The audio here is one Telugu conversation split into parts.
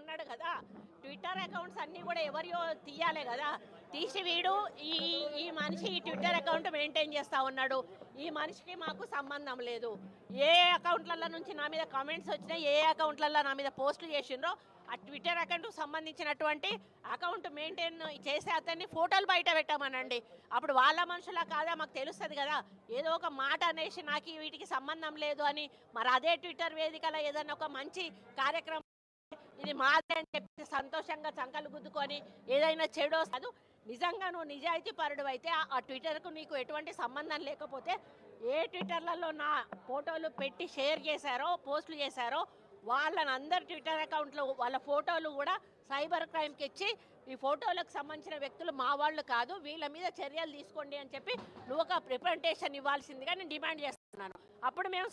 ఉన్నాడు కదా. ట్విట్టర్ అకౌంట్స్ అన్నీ కూడా ఎవరియో తీయాలి కదా. తీసి వీడు ఈ ఈ మనిషి ఈ ట్విట్టర్ అకౌంట్ మెయింటైన్ చేస్తూ ఉన్నాడు, ఈ మనిషికి మాకు సంబంధం లేదు, ఏ అకౌంట్లలో నుంచి నా మీద కామెంట్స్ వచ్చినాయి, ఏ అకౌంట్లలో నా మీద పోస్టులు చేసిండ్రో ఆ ట్విట్టర్ అకౌంట్కి సంబంధించినటువంటి అకౌంట్ మెయింటైన్ చేసే అతన్ని ఫోటోలు బయట పెట్టామనండి. అప్పుడు వాళ్ళ మనుషులా కాదా మాకు తెలుస్తుంది కదా. ఏదో ఒక మాట అనేసి నాకు వీటికి సంబంధం లేదు అని మరి అదే ట్విట్టర్ వేదికలో ఏదైనా ఒక మంచి కార్యక్రమం ఇది మాదే అని చెప్పి సంతోషంగా చంకలు గుద్దుకొని ఏదైనా చెడు కాదు. నిజంగా నువ్వు నిజాయితీ పరుడు అయితే ఆ ట్విట్టర్కు నీకు ఎటువంటి సంబంధం లేకపోతే ఏ ట్విట్టర్లలో నా ఫోటోలు పెట్టి షేర్ చేశారో పోస్టులు చేశారో వాళ్ళని అందరు ట్విట్టర్ అకౌంట్లో వాళ్ళ ఫోటోలు కూడా సైబర్ క్రైమ్కి ఇచ్చి ఈ ఫోటోలకు సంబంధించిన వ్యక్తులు మా వాళ్ళు కాదు, వీళ్ళ మీద చర్యలు తీసుకోండి అని చెప్పి నువ్వు ఒక రిప్రజెంటేషన్ ఇవ్వాల్సిందిగా నేను డిమాండ్ చేస్తున్నాను. అప్పుడు మేము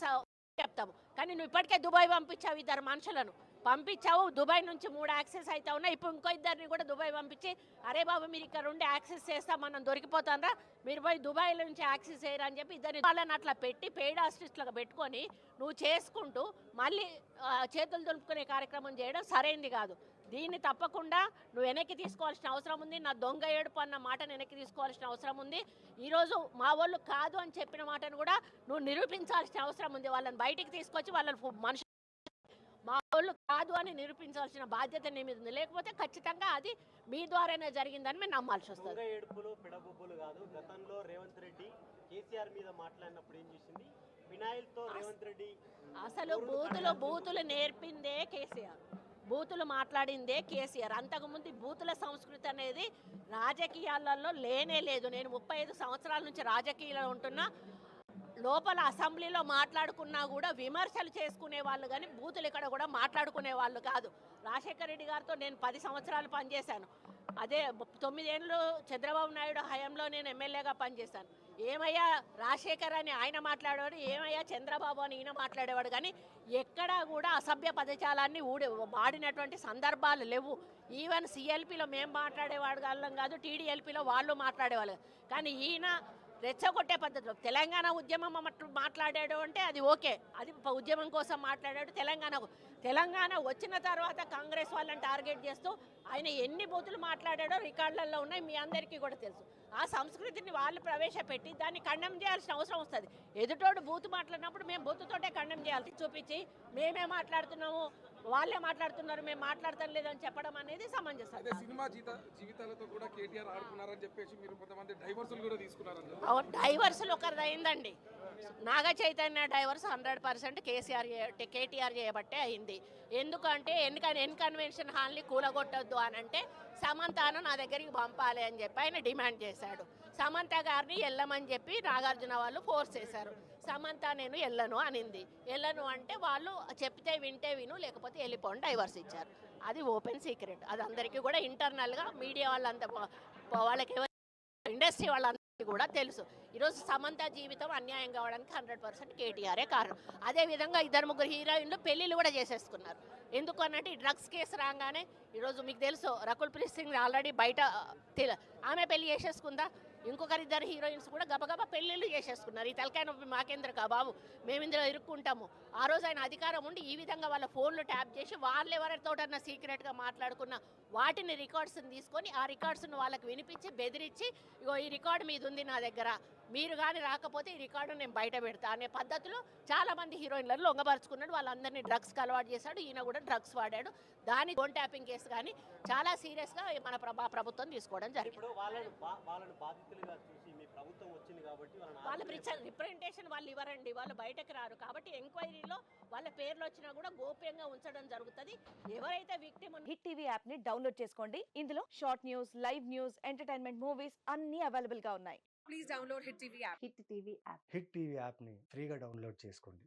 చెప్తాము. కానీ నువ్వు ఇప్పటికే దుబాయ్ పంపించావు, ఇద్దరు మనుషులను పంపించావు. దుబాయ్ నుంచి 3 యాక్సెస్ అయితే ఉన్నాయి. ఇప్పుడు ఇంకో ఇద్దరిని కూడా దుబాయ్ పంపించి అరే బాబు మీరు ఇక్కడ ఉండి యాక్సెస్ చేస్తా మనం దొరికిపోతాంరా, మీరు పోయి దుబాయ్ నుంచి యాక్సెస్ చేయరా అని చెప్పి ఇద్దరిని వాళ్ళని అట్లా పెట్టి పెయిడ్ ఆర్టిస్టులుగా పెట్టుకొని నువ్వు చేసుకుంటూ మళ్ళీ చేతులు దులుపుకునే కార్యక్రమం చేయడం సరైంది కాదు. దీన్ని తప్పకుండా నువ్వు వెనక్కి తీసుకోవాల్సిన అవసరం ఉంది. నా దొంగ ఏడుపు అన్న మాటను వెనక్కి తీసుకోవాల్సిన అవసరం ఉంది. ఈరోజు మా వాళ్ళు కాదు అని చెప్పిన మాటను కూడా నువ్వు నిరూపించాల్సిన అవసరం ఉంది. వాళ్ళని బయటికి తీసుకొచ్చి వాళ్ళని మనుషులు మా వాళ్ళు కాదు అని నిరూపించాల్సిన బాధ్యత నీ మీద ఉంది. లేకపోతే ఖచ్చితంగా అది మీ ద్వారానే జరిగిందని మేము నమ్మాల్సి వస్తుంది. ఏడుపులు పిడబుబ్బులు కాదు. గతంలో రేవంత్ రెడ్డి కేసీఆర్ మీద మాట్లాడినప్పుడు ఏం చేసింది, ఫినాయిల్తో రేవంత్ రెడ్డి అసలు బూతులు నేర్పిందే కేసీఆర్, బూతులు మాట్లాడిందే కేసీఆర్. అంతకుముందు బూతుల సంస్కృతి అనేది రాజకీయాలలో లేనే లేదు. నేను 35 సంవత్సరాల నుంచి రాజకీయాల్లో ఉంటున్నా. లోపల అసెంబ్లీలో మాట్లాడుకున్నా కూడా విమర్శలు చేసుకునే వాళ్ళు కానీ బూతులు ఇక్కడ కూడా మాట్లాడుకునే వాళ్ళు కాదు. రాజశేఖర రెడ్డి గారితో నేను 10 సంవత్సరాలు పనిచేశాను. అదే 9 ఏళ్ళు చంద్రబాబు నాయుడు హయాంలో నేను ఎమ్మెల్యేగా పనిచేశాను. ఏమయ్యా రాజశేఖర్ అని ఆయన మాట్లాడేవాడు, ఏమయ్యా చంద్రబాబు అని ఈయన మాట్లాడేవాడు. కానీ ఎక్కడా కూడా అసభ్య పదజాలాన్ని వాడినటువంటి సందర్భాలు లేవు. ఈవెన్ సిఎల్పిలో మేము మాట్లాడేవాడు వాళ్ళం కాదు, టీడీఎల్పీలో వాళ్ళు మాట్లాడేవాళ్ళు. కానీ ఈయన రెచ్చగొట్టే పద్ధతిలో తెలంగాణ ఉద్యమం మాట్లాడాడు అంటే అది ఓకే, అది ఉద్యమం కోసం మాట్లాడాడు. తెలంగాణ వచ్చిన తర్వాత కాంగ్రెస్ వాళ్ళని టార్గెట్ చేస్తూ ఆయన ఎన్ని బూతులు మాట్లాడాడో రికార్డులలో ఉన్నాయి, మీ అందరికీ కూడా తెలుసు. ఆ సంస్కృతిని వాళ్ళు ప్రవేశపెట్టి దాన్ని ఖండం చేయాల్సిన అవసరం వస్తుంది. ఎదుటోడు బూతు మాట్లాడినప్పుడు మేము బూతుతోటే ఖండం చేయాలి. చూపించి మేమే మాట్లాడుతున్నాము వాళ్ళే మాట్లాడుతున్నారు మేము మాట్లాడతాం లేదని చెప్పడం అనేది సమంజసం. సినిమా జీవితాలతో కూడా కేటీఆర్ ఆడుకున్నారని చెప్పేసి మీరు కొంతమంది డైవర్సులు కూడా తీసుకున్నారని. డైవర్సులు ఒకరిది అయిందండి. నాగ చైతన్య డైవర్స్ 100% కేటీఆర్ చేయబట్టే అయింది. ఎందుకంటే ఎన్కన్వెన్షన్ హాల్ని కూలగొట్టద్దు అని అంటే సమంతను నా దగ్గరికి పంపాలి అని చెప్పి ఆయన డిమాండ్ చేశాడు. సమంత గారిని వెళ్ళమని చెప్పి నాగార్జున వాళ్ళు ఫోర్స్ చేశారు. సమంత నేను వెళ్ళను అనింది. వెళ్ళను అంటే వాళ్ళు చెప్తే వింటే విను లేకపోతే వెళ్ళిపోండి డైవర్స్ ఇచ్చారు. అది ఓపెన్ సీక్రెట్, అది అందరికీ కూడా ఇంటర్నల్గా మీడియా వాళ్ళంతా వాళ్ళకి ఇండస్ట్రీ వాళ్ళందరికీ కూడా తెలుసు. ఈరోజు సమంత జీవితం అన్యాయం కావడానికి 100% కేటీఆరే కారణం. అదేవిధంగా 2-3 హీరోయిన్లు పెళ్ళిళ్ళు కూడా చేసేసుకున్నారు. ఎందుకు అన్నట్టు ఈ డ్రగ్స్ కేసు రాగానే ఈరోజు మీకు తెలుసు రకుల్ ప్రీత్ సింగ్ ఆల్రెడీ బయట ఆమె పెళ్లి చేసేసుకుందా. ఇంకొకరిద్దరు హీరోయిన్స్ కూడా గబగబా పెళ్ళిళ్ళు చేసేసుకున్నారు. ఈ తలకాయ నొప్పి మాకేంద్ర బాబు, మేము ఇందులో ఇరుక్కుంటాము. ఆ రోజు ఆయన అధికారం ఉండి ఈ విధంగా వాళ్ళ ఫోన్లు ట్యాప్ చేసి వాళ్ళు ఎవరితోటన్నా సీక్రెట్గా మాట్లాడుకున్న వాటిని రికార్డ్స్ని తీసుకొని ఆ రికార్డ్స్ను వాళ్ళకి వినిపించి బెదిరించి ఇగో ఈ రికార్డు మీద ఉంది నా దగ్గర, మీరు కానీ రాకపోతే ఈ రికార్డు నేను బయట పెడతా అనే పద్ధతిలో చాలామంది హీరోయిన్లను లొంగపరుచుకున్నాడు. వాళ్ళందరినీ డ్రగ్స్కి అలవాటు చేశాడు. ఈయన కూడా డ్రగ్స్ వాడాడు. దాని ఫోన్ ట్యాపింగ్ కేసు కానీ చాలా సీరియస్గా మన ప్రభుత్వం తీసుకోవడం జరిగింది. వాళ్ళ రిప్రజెంటేషన్ వాళ్ళు ఇవ్వరండి, వాళ్ళు బయటకు రారు. కాబట్టి ఎంక్వైరీలో వాళ్ళ పేర్లు వచ్చినా కూడా గోప్యంగా ఉంచడం జరుగుతుంది. ఎవరైతే విక్టిమ్. హిట్ టీవీ యాప్ ని డౌన్లోడ్ చేసుకోండి. ఇందులో short news, live news, entertainment movies అన్ని అవైలబుల్ గా ఉన్నాయి. Please download hit TV app. Hit TV app ని ఫ్రీగా డౌన్లోడ్ చేసుకోండి.